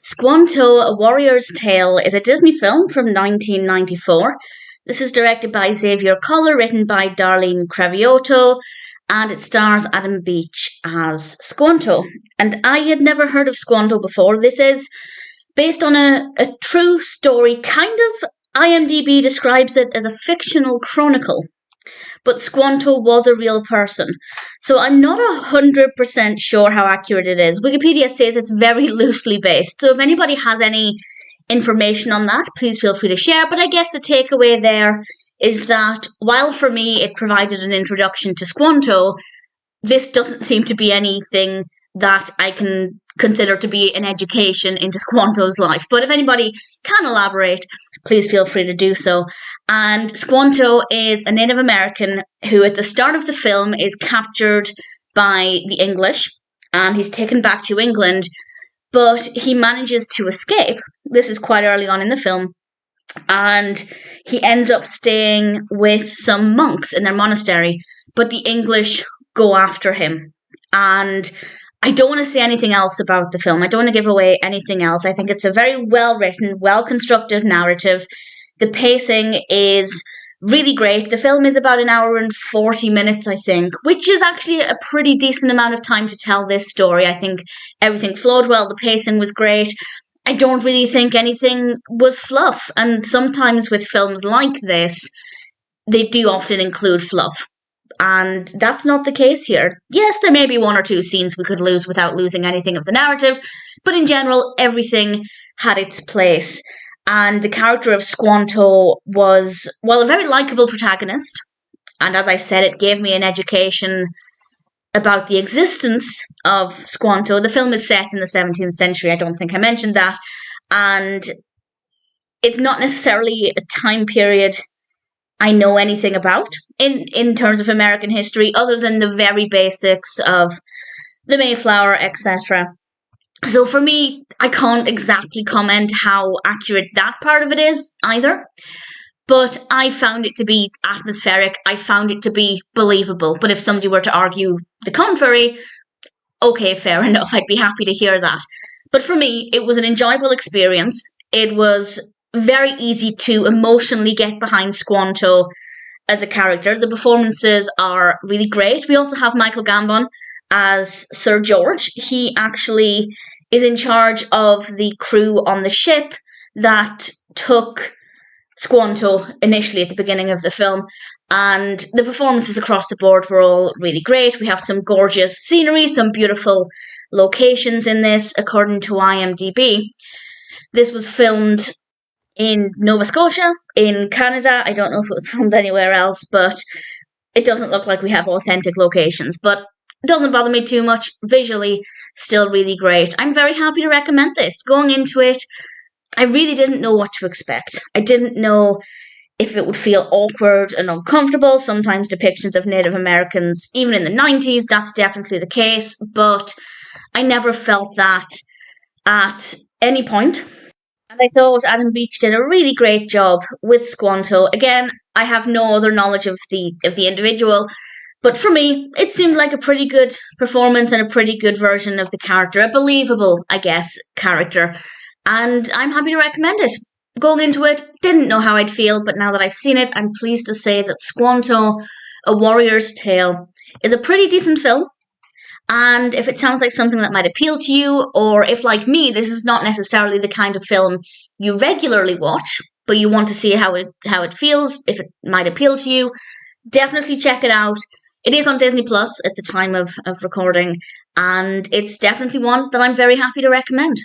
Squanto, A Warrior's Tale is a Disney film from 1994. This is directed by Xavier Collar, written by Darlene Cravioto, and it stars Adam Beach as Squanto. And I had never heard of Squanto before. This is based on a true story, kind of. IMDb describes it as a fictional chronicle, but Squanto was a real person. So I'm not 100% sure how accurate it is. Wikipedia says it's very loosely based. So if anybody has any information on that, please feel free to share. But I guess the takeaway there is that while for me it provided an introduction to Squanto, this doesn't seem to be anything that I can consider to be an education into Squanto's life. But if anybody can elaborate, please feel free to do so. And Squanto is a Native American who at the start of the film is captured by the English and he's taken back to England, but he manages to escape. This is quite early on in the film. And he ends up staying with some monks in their monastery, but the English go after him. And I don't want to say anything else about the film. I don't want to give away anything else. I think it's a very well-written, well-constructed narrative. The pacing is really great. The film is about 1 hour and 40 minutes, I think, which is actually a pretty decent amount of time to tell this story. I think everything flowed well. The pacing was great. I don't really think anything was fluff. And sometimes with films like this, they do often include fluff. And that's not the case here. Yes, there may be 1 or 2 scenes we could lose without losing anything of the narrative, but in general, everything had its place. And the character of Squanto was, well, a very likeable protagonist. And as I said, it gave me an education about the existence of Squanto. The film is set in the 17th century. I don't think I mentioned that. And it's not necessarily a time period I know anything about in terms of American history, other than the very basics of the Mayflower, etc. So for me, I can't exactly comment how accurate that part of it is either. But I found it to be atmospheric. I found it to be believable. But if somebody were to argue the contrary, okay, fair enough. I'd be happy to hear that. But for me, it was an enjoyable experience. It was very easy to emotionally get behind Squanto as a character. The performances are really great. We also have Michael Gambon as Sir George. He actually is in charge of the crew on the ship that took Squanto initially at the beginning of the film. And the performances across the board were all really great. We have some gorgeous scenery, some beautiful locations in this, according to IMDb. This was filmed in Nova Scotia, in Canada. I don't know if it was filmed anywhere else, but it doesn't look like we have authentic locations. But it doesn't bother me too much. Visually, still really great. I'm very happy to recommend this. Going into it, I really didn't know what to expect. I didn't know if it would feel awkward and uncomfortable. Sometimes depictions of Native Americans, even in the 90s, that's definitely the case. But I never felt that at any point. And I thought Adam Beach did a really great job with Squanto. Again, I have no other knowledge of the individual, but for me, it seemed like a pretty good performance and a pretty good version of the character, a believable, I guess, character. And I'm happy to recommend it. Going into it, didn't know how I'd feel, but now that I've seen it, I'm pleased to say that Squanto, A Warrior's Tale, is a pretty decent film. And if it sounds like something that might appeal to you, or if, like me, this is not necessarily the kind of film you regularly watch, but you want to see how it feels, if it might appeal to you, definitely check it out. It is on Disney Plus at the time of recording, and it's definitely one that I'm very happy to recommend.